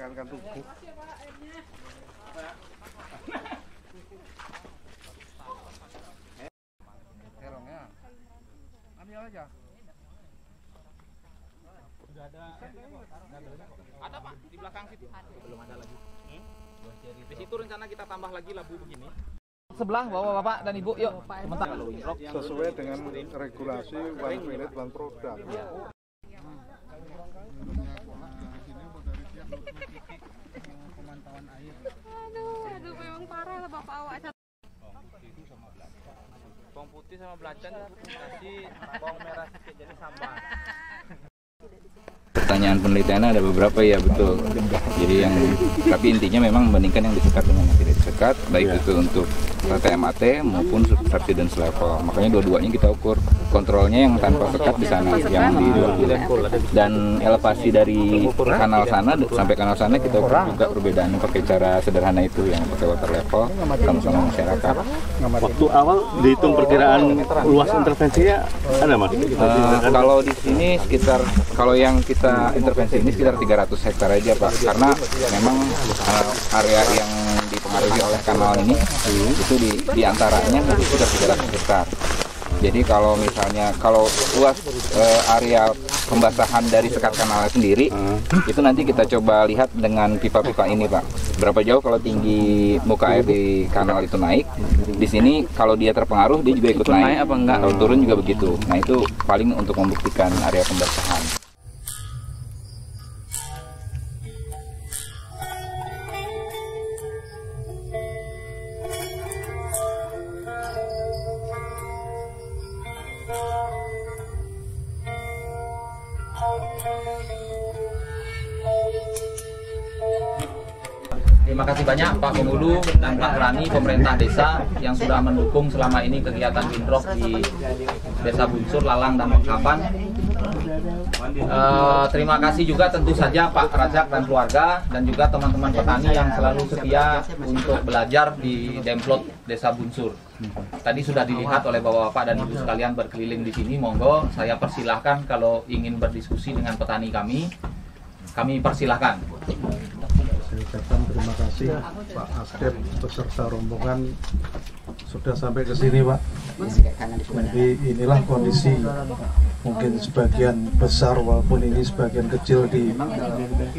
rekan-rekan tubuh. Terongnya, ambil aja. Sudah ada Pak di belakang situ. Belum ada lagi. Di situ rencana kita tambah lagi labu begini. Sebelah bawa bapak dan ibu, yuk. Sebentar. Sesuai dengan regulasi one village one product. Aduh, memang parah lah bapak awak. Bawang putih sama belacan kasih bawang merah sedikit jadi sambal. Pertanyaan penelitiannya ada beberapa ya, betul. Jadi yang tapi intinya memang membandingkan yang disekat dengan yang tidak disekat, baik itu untuk TMAT maupun subsidence level. Makanya dua-duanya kita ukur. Kontrolnya yang tanpa sekat di sana, yang di dan elevasi dari kanal sana sampai kanal sana kita ukur juga perbedaannya pakai cara sederhana itu yang pakai water level sama-sama masyarakat. Waktu awal dihitung perkiraan luas intervensinya ada Mas? Kalau di sini sekitar, kalau yang kita intervensi ini sekitar 300 hektar aja Pak, karena memang area yang dipengaruhi oleh kanal ini itu di antaranya sekitar 300 hektar. Jadi kalau misalnya luas area pembasahan dari sekat kanalnya sendiri itu nanti kita coba lihat dengan pipa-pipa ini Pak. Berapa jauh kalau tinggi muka air di kanal itu naik. Di sini kalau dia terpengaruh dia juga ikut naik apa enggak, kalau turun juga begitu. Nah itu paling untuk membuktikan area pembasahan. Terima kasih banyak Pak Penghulu dan Pak Rani, pemerintah desa yang sudah mendukung selama ini kegiatan windrock di Desa Bunsur, Lalang, dan Pengkapan. Terima kasih juga tentu saja Pak Rajak dan keluarga dan juga teman-teman petani yang selalu setia untuk belajar di Demplot Desa Bunsur. Tadi sudah dilihat oleh bapak-bapak dan ibu sekalian berkeliling di sini. Monggo saya persilahkan kalau ingin berdiskusi dengan petani kami persilahkan. Saya ucapkan terima kasih Pak Asdep beserta rombongan sudah sampai ke sini Pak. Jadi inilah kondisi mungkin sebagian besar walaupun ini sebagian kecil di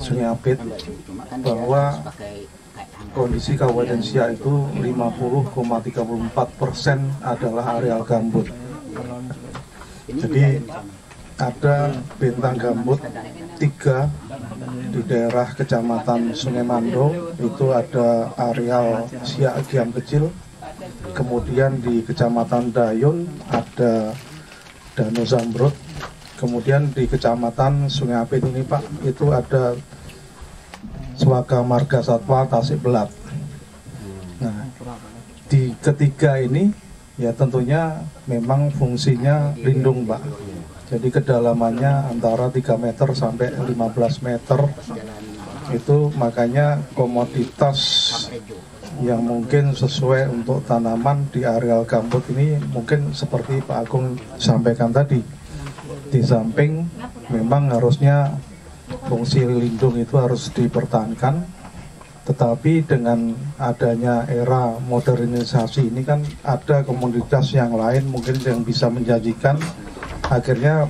Sungai Apit, bahwa kondisi Kabupaten Siak itu 50,34% adalah areal gambut. Jadi ada bentang gambut 3 di daerah Kecamatan Sungai Mando, itu ada areal Siak Giam kecil. Kemudian di Kecamatan Dayun ada Danau Zamrud. Kemudian di Kecamatan Sungai Apit ini Pak, itu ada Swaka Marga Satwa Tasik Belat. Nah, di ketiga ini ya tentunya memang fungsinya lindung Pak. Jadi kedalamannya antara 3 meter sampai 15 meter. Itu makanya komoditas yang mungkin sesuai untuk tanaman di areal gambut ini mungkin seperti Pak Agung sampaikan tadi. Di samping memang harusnya fungsi lindung itu harus dipertahankan, tetapi dengan adanya era modernisasi ini kan ada komoditas yang lain mungkin yang bisa menjanjikan, akhirnya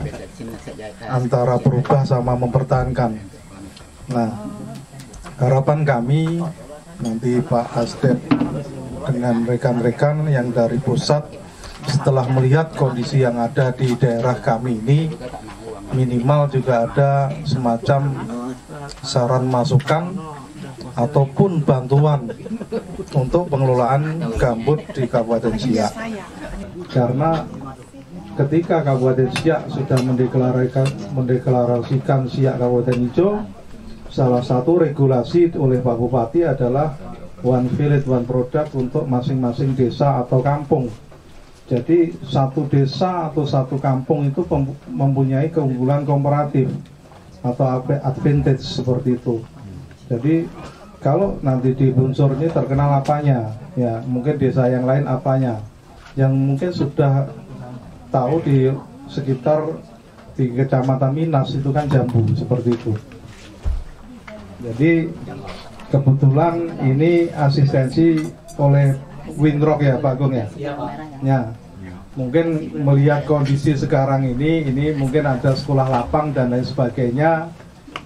antara berubah sama mempertahankan. Nah, harapan kami nanti Pak Asdep dengan rekan-rekan yang dari pusat setelah melihat kondisi yang ada di daerah kami ini, minimal juga ada semacam saran masukan ataupun bantuan untuk pengelolaan gambut di Kabupaten Siak. Karena ketika Kabupaten Siak sudah mendeklarasikan Siak Kabupaten Hijau, salah satu regulasi oleh Pak Bupati adalah one village one product untuk masing-masing desa atau kampung. Jadi satu desa atau satu kampung itu mempunyai keunggulan komparatif atau advantage seperti itu. Jadi kalau nanti di Bunsur ini terkenal apanya, ya mungkin desa yang lain apanya, yang mungkin sudah tahu di sekitar di Kecamatan Minas itu kan jambu seperti itu. Jadi kebetulan ini asistensi oleh Windrock ya Pak Agung ya. Ya. Mungkin melihat kondisi sekarang ini mungkin ada sekolah lapang dan lain sebagainya.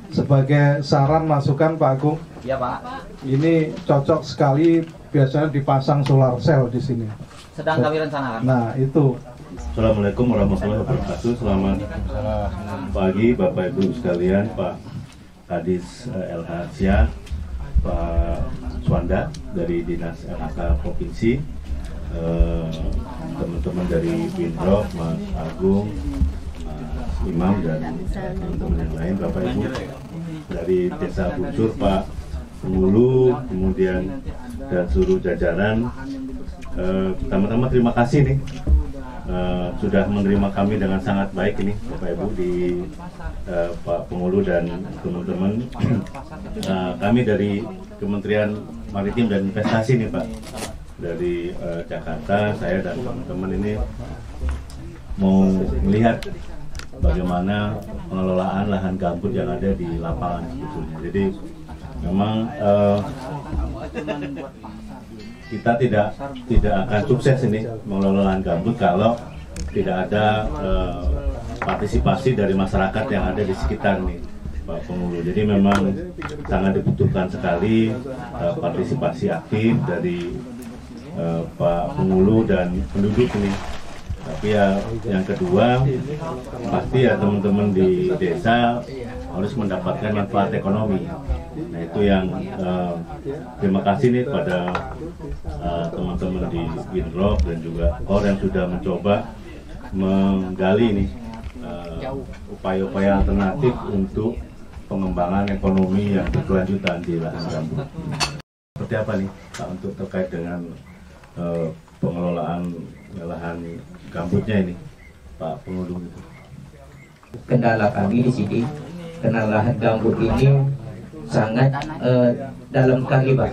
Sebagai saran masukan Pak Agung. Iya Pak. Ini cocok sekali biasanya dipasang solar cell di sini. Sedang kami rencanakan. Nah itu. Assalamualaikum warahmatullahi wabarakatuh. Selamat pagi Bapak Ibu sekalian, Pak Kadis LH Syah, Pak Swanda dari Dinas LHK Provinsi, teman-teman dari Windrock, Mas Agung, Mas Imam dan teman-teman yang lain, Bapak Ibu dari Desa Buncur, Pak Pengulu, kemudian dan seluruh jajaran. Pertama-tama terima kasih nih sudah menerima kami dengan sangat baik ini Bapak Ibu di Pak Pengulu dan teman-teman. Kami dari Kementerian Maritim dan Investasi nih Pak, dari Jakarta, saya dan teman-teman ini mau melihat bagaimana pengelolaan lahan gambut yang ada di lapangan sebetulnya. Jadi memang kita tidak akan sukses ini mengelola lahan gambut kalau tidak ada partisipasi dari masyarakat yang ada di sekitar nih Pak Pengulu. Jadi memang sangat dibutuhkan sekali partisipasi aktif dari Pak Pengulu dan penduduk ini. Tapi ya yang kedua pasti ya teman-teman di desa harus mendapatkan manfaat ekonomi. Nah itu yang terima kasih nih pada teman-teman di Windrock dan juga KOR yang sudah mencoba menggali nih upaya-upaya alternatif untuk pengembangan ekonomi yang berkelanjutan di lahan gambut. Seperti apa nih Pak untuk terkait dengan pengelolaan lahan gambutnya ini Pak Pengulu itu? Kendala kami di sini karena lahan gambut ini sangat dalam kali Pak.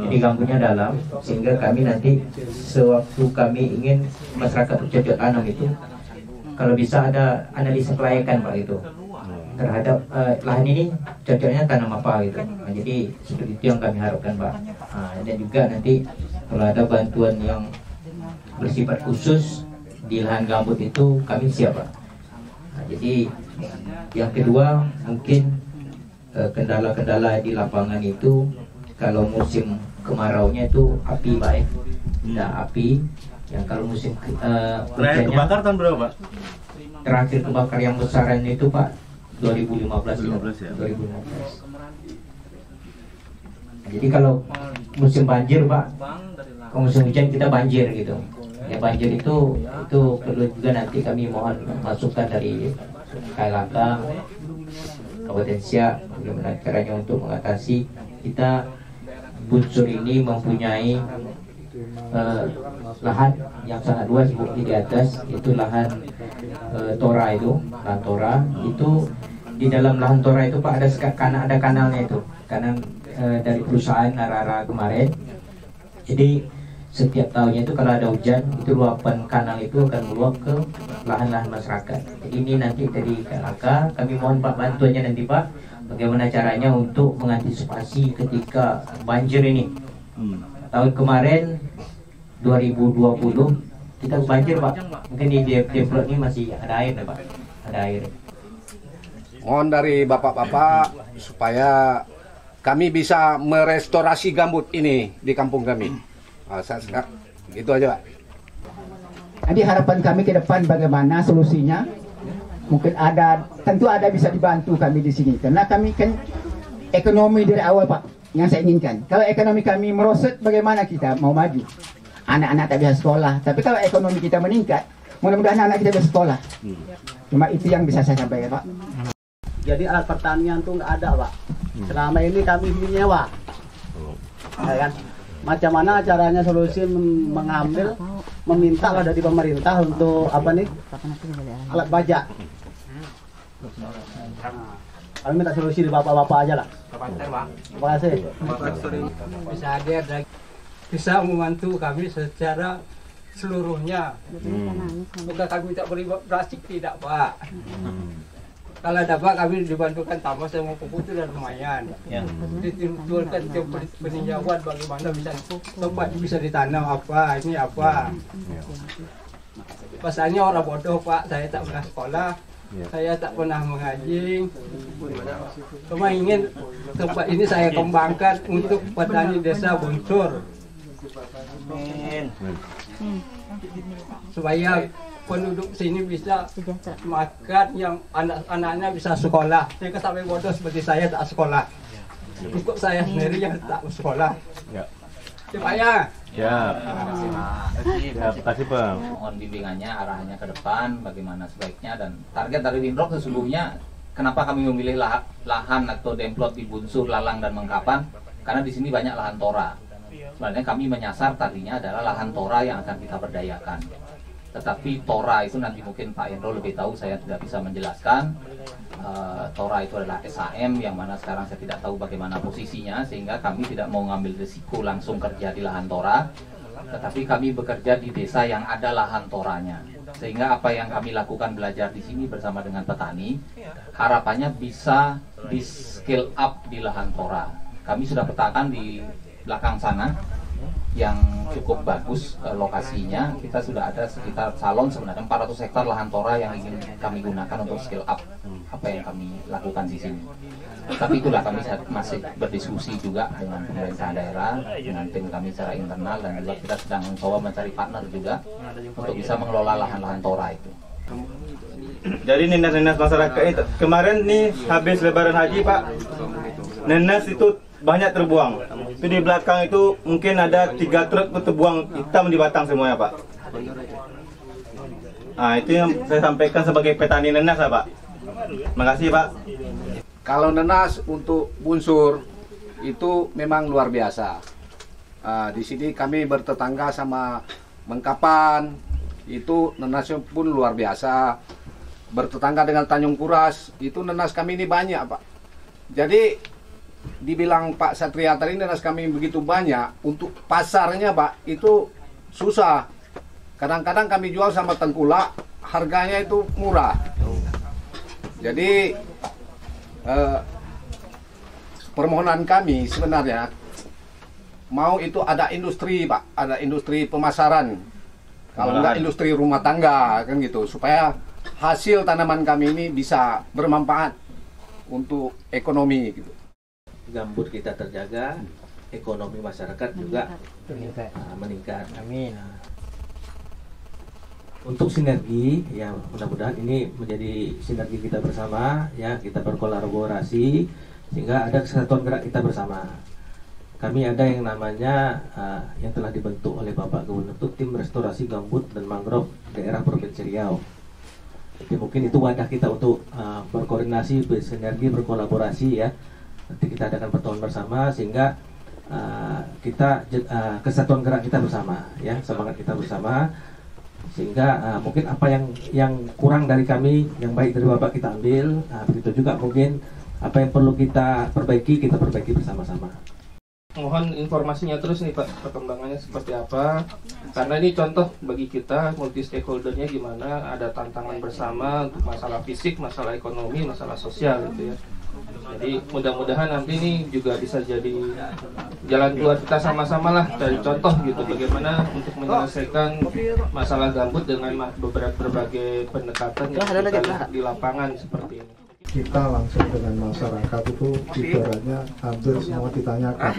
Jadi gambutnya dalam sehingga kami nanti sewaktu kami ingin masyarakat bercocok tanam itu kalau bisa ada analisa kelayakan Pak itu terhadap lahan ini cocoknya tanam apa gitu. Nah, jadi seperti itu yang kami harapkan Pak. Dan juga nanti kalau ada bantuan yang bersifat khusus di lahan gambut itu kami siap Pak. Nah, jadi yang kedua mungkin kendala-kendala di lapangan itu kalau musim kemaraunya itu api Pak ya. Nah, api yang kalau musim terakhir kebakar tahun berapa Pak? Terakhir kebakar yang besaran itu Pak 2015 ya. 2015. Jadi kalau musim banjir Pak, kalau musim hujan kita banjir gitu. Ya banjir itu perlu juga nanti kami mohon masukan dari KLHK Kabupaten Siak bagaimana caranya untuk mengatasi. Kita Buncur ini mempunyai lahan yang sangat luas di atas itu lahan tora itu lahan tora itu di dalam lahan tora itu Pak ada kanalnya itu kanan dari perusahaan Narara kemarin. Jadi setiap tahunnya itu kalau ada hujan itu luapan kanal itu akan meluap ke lahan-lahan masyarakat. Jadi ini nanti dari KLHK kami mohon Pak bantuannya nanti Pak bagaimana caranya untuk mengantisipasi ketika banjir ini. Tahun kemarin 2020 kita banjir Pak, mungkin di Demplot ini masih ada air Pak, ada air. Mohon dari bapak-bapak supaya kami bisa merestorasi gambut ini di kampung kami. Gitu aja Pak. Jadi harapan kami ke depan bagaimana solusinya? Mungkin tentu ada bisa dibantu kami di sini karena kami kan ekonomi dari awal Pak yang saya inginkan. Kalau ekonomi kami merosot bagaimana kita mau maju? Anak-anak tak bisa sekolah, tapi kalau ekonomi kita meningkat, mudah-mudahan anak kita bisa sekolah. Cuma itu yang bisa saya sampaikan Pak. Jadi alat pertanian tuh nggak ada Pak. Selama ini kami menyewa, ya kan? Macam mana caranya solusi mengambil, meminta lah dari pemerintah untuk apa nih? Alat baja. Kami minta solusi di bapak-bapak aja lah. Terima kasih. Bisa hadir dan bisa membantu kami secara seluruhnya. Bukan kami tak beri berasik tidak Pak. Kalau dapat kami dibantukan tambah sama pupuk itu sudah lumayan. Ditimbulkan peninjauan bagaimana bisa tempat bisa ditanam apa, ini apa. Pasalnya orang bodoh Pak, saya tak pernah sekolah, saya tak pernah mengaji. Cuma ingin tempat ini saya kembangkan untuk petani desa Bunsur. Supaya penduduk sini bisa makan, yang anak-anaknya bisa sekolah. Saya sampai bodoh seperti saya tak sekolah. Cukup saya sendiri yang tak sekolah. Supaya. Ya. Terima kasih Pak. Mohon bimbingannya, arahannya ke depan, bagaimana sebaiknya, dan target dari Windrock sesungguhnya kenapa kami memilih lahan atau demplot di Bunsur, Lalang dan Mengkapan, karena di sini banyak lahan tora. Sebenarnya kami menyasar tadinya adalah lahan tora yang akan kita berdayakan. Tetapi tora itu nanti mungkin Pak Hendro lebih tahu, saya tidak bisa menjelaskan. Tora itu adalah SHM yang mana sekarang saya tidak tahu bagaimana posisinya, sehingga kami tidak mau ngambil risiko langsung kerja di lahan tora. Tetapi kami bekerja di desa yang ada lahan toranya, sehingga apa yang kami lakukan belajar di sini bersama dengan petani, harapannya bisa di scale up di lahan tora. Kami sudah petakan di belakang sana yang cukup bagus lokasinya. Kita sudah ada sekitar salon sebenarnya 400 hektar lahan tora yang ingin kami gunakan untuk scale up apa yang kami lakukan di sini. Tapi itulah kami masih berdiskusi juga dengan pemerintah daerah, dengan tim kami secara internal, dan juga kita sedang mencoba mencari partner juga untuk bisa mengelola lahan-lahan tora itu. Jadi nenas-nenas masyarakat ini kemarin nih habis lebaran haji Pak, nenas itu banyak terbuang. Itu di belakang itu mungkin ada 3 truk terbuang hitam di batang semuanya Pak. Nah itu yang saya sampaikan sebagai petani nenas ya Pak. Terima kasih Pak. Kalau nenas untuk Bunsur itu memang luar biasa. Di sini kami bertetangga sama Mengkapan, itu nenasnya pun luar biasa. Bertetangga dengan Tanjung Kuras, itu nenas kami ini banyak Pak. Jadi dibilang Pak Satria tadi nenas kami begitu banyak, untuk pasarnya Pak itu susah. Kadang-kadang kami jual sama tengkulak, harganya itu murah. Jadi permohonan kami sebenarnya mau itu ada industri Pak, ada industri pemasaran, kalau enggak industri rumah tangga kan gitu, supaya hasil tanaman kami ini bisa bermanfaat untuk ekonomi gitu. Gambut kita terjaga, ekonomi masyarakat juga meningkat. Amin. Untuk sinergi, ya mudah-mudahan ini menjadi sinergi kita bersama, ya kita berkolaborasi sehingga ada kesatuan gerak kita bersama. Kami ada yang namanya yang telah dibentuk oleh Bapak Gubernur itu tim restorasi gambut dan mangrove daerah Provinsi Riau. Jadi mungkin itu wadah kita untuk berkoordinasi, bersinergi, berkolaborasi ya. Nanti kita adakan pertemuan bersama sehingga kita kesatuan gerak kita bersama, ya semangat kita bersama, sehingga mungkin apa yang kurang dari kami, yang baik dari Bapak kita ambil, begitu juga mungkin apa yang perlu kita perbaiki bersama-sama. Mohon informasinya terus nih Pak, perkembangannya seperti apa, karena ini contoh bagi kita multi stakeholdernya gimana, ada tantangan bersama untuk masalah fisik, masalah ekonomi, masalah sosial gitu ya. Jadi mudah-mudahan nanti ini juga bisa jadi jalan keluar kita sama-sama lah, dari contoh gitu bagaimana untuk menyelesaikan masalah gambut dengan berbagai pendekatan yang kita di lapangan seperti ini. Kita langsung dengan masyarakat itu ibaratnya hampir semua ditanyakan.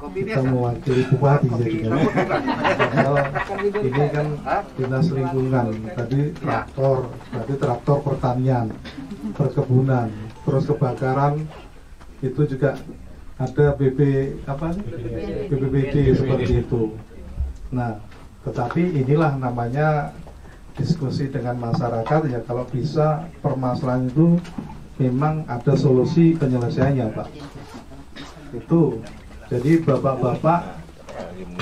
Kita mewakili bupati jadinya. Padahal ini kan dinas lingkungan, tadi traktor pertanian, perkebunan, terus kebakaran itu juga ada BPBD seperti itu. Nah, tetapi inilah namanya diskusi dengan masyarakat ya, kalau bisa permasalahan itu memang ada solusi penyelesaiannya Pak. Itu jadi bapak-bapak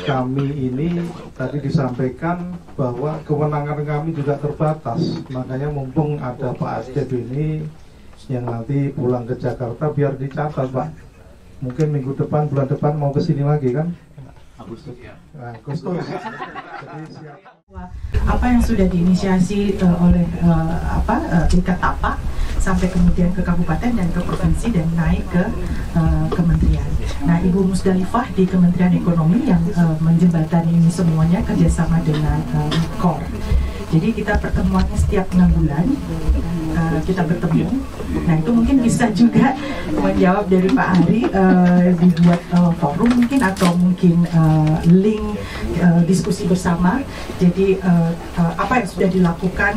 kami ini tadi disampaikan bahwa kewenangan kami juga terbatas, makanya mumpung ada Pak Asdep ini yang nanti pulang ke Jakarta biar dicatat Pak. Mungkin minggu depan, bulan depan mau ke sini lagi kan? Agustus. Jadi siap. Apa yang sudah diinisiasi oleh tingkat tapak sampai kemudian ke kabupaten dan ke provinsi dan naik ke kementerian. Nah, Ibu Musdalifah di Kementerian Ekonomi yang menjembatani ini semuanya kerjasama dengan KOR. Jadi kita pertemuannya setiap 6 bulan kita bertemu. Nah, itu mungkin bisa juga menjawab dari Pak Ari, dibuat forum mungkin atau mungkin link diskusi bersama. Jadi apa yang sudah dilakukan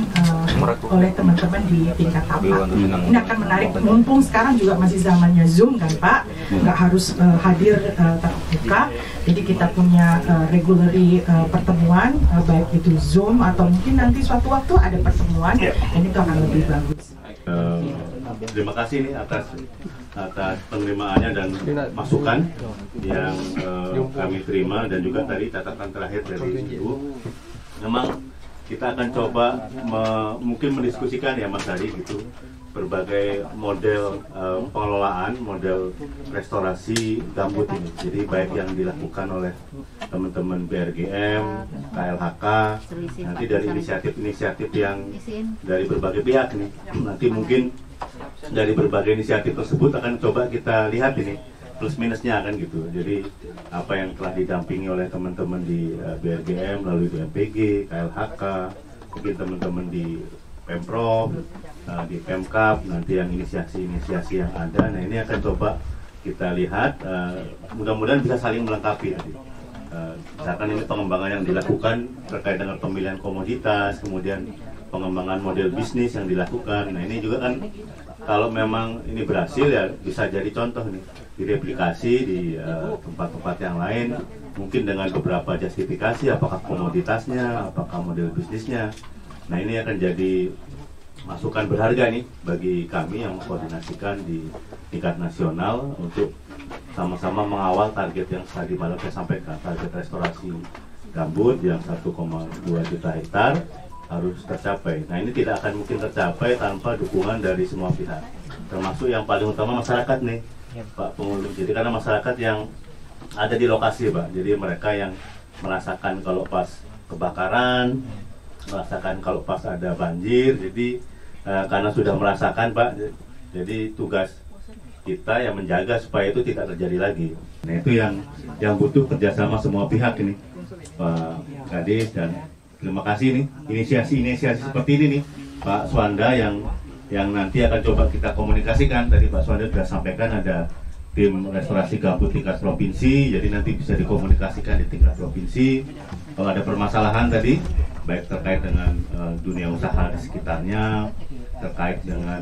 oleh teman-teman di tingkat tapak. Ini akan menarik, mumpung sekarang juga masih zamannya Zoom kan Pak, nggak harus hadir tatap muka. Jadi kita punya regularly pertemuan, baik itu Zoom atau mungkin nanti suatu waktu ada pertemuan, dan itu akan lebih bagus. Terima kasih nih atas penerimaannya dan masukan yang kami terima, dan juga tadi catatan terakhir dari Ibu. Memang kita akan coba mungkin mendiskusikan ya Mas Ari gitu, berbagai model pengelolaan, model restorasi gambut ini. Jadi baik yang dilakukan oleh teman-teman BRGM, KLHK, nanti dari inisiatif-inisiatif yang dari berbagai pihak nih. Nanti mungkin dari berbagai inisiatif tersebut akan coba kita lihat ini plus minusnya kan gitu. Jadi apa yang telah didampingi oleh teman-teman di BRGM melalui BMPG, KLHK, mungkin teman-teman di Pemprov, di Pemkap, nanti yang inisiasi-inisiasi yang ada. Nah, ini akan coba kita lihat, mudah-mudahan bisa saling melengkapi tadi. Misalkan ini pengembangan yang dilakukan terkait dengan pemilihan komoditas, kemudian pengembangan model bisnis yang dilakukan. Nah, ini juga kan kalau memang ini berhasil ya bisa jadi contoh nih, direplikasi di tempat-tempat yang lain, mungkin dengan beberapa justifikasi, apakah komoditasnya, apakah model bisnisnya. Nah, ini akan jadi masukan berharga nih bagi kami yang mengkoordinasikan di tingkat nasional untuk sama-sama mengawal target yang tadi malam saya sampaikan, target restorasi gambut yang 1,2 juta hektar harus tercapai. Nah, ini tidak akan mungkin tercapai tanpa dukungan dari semua pihak, termasuk yang paling utama masyarakat nih, Pak Pengulu. Jadi karena masyarakat yang ada di lokasi, Pak, jadi mereka yang merasakan kalau pas kebakaran, merasakan kalau pas ada banjir. Jadi karena sudah merasakan Pak, jadi tugas kita yang menjaga supaya itu tidak terjadi lagi. Nah, itu yang butuh kerjasama semua pihak ini, Pak Kades, dan terima kasih nih inisiasi-inisiasi seperti ini nih Pak Swanda yang nanti akan coba kita komunikasikan. Tadi Pak Swanda sudah sampaikan ada tim restorasi gambut tingkat provinsi, jadi nanti bisa dikomunikasikan di tingkat provinsi. Kalau ada permasalahan tadi, baik terkait dengan dunia usaha di sekitarnya, terkait dengan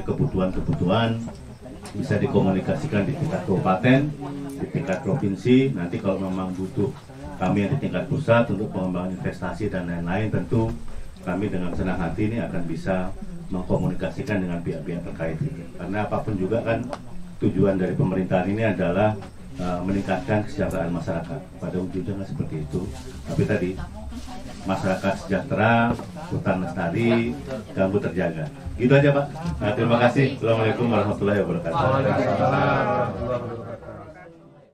kebutuhan-kebutuhan, bisa dikomunikasikan di tingkat kabupaten, di tingkat provinsi. Nanti kalau memang butuh kami yang di tingkat pusat untuk pengembangan investasi dan lain-lain, tentu kami dengan senang hati ini akan bisa mengkomunikasikan dengan pihak-pihak terkait ini. Karena apapun juga kan tujuan dari pemerintahan ini adalah meningkatkan kesejahteraan masyarakat. Pada ujungnya seperti itu. Tapi tadi masyarakat sejahtera, hutan lestari, gambut terjaga. Gitu aja Pak. Nah, terima kasih. Assalamualaikum warahmatullahi wabarakatuh.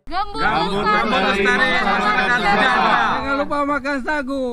Gambut lestari, masyarakat sejahtera. Jangan lupa makan sagu.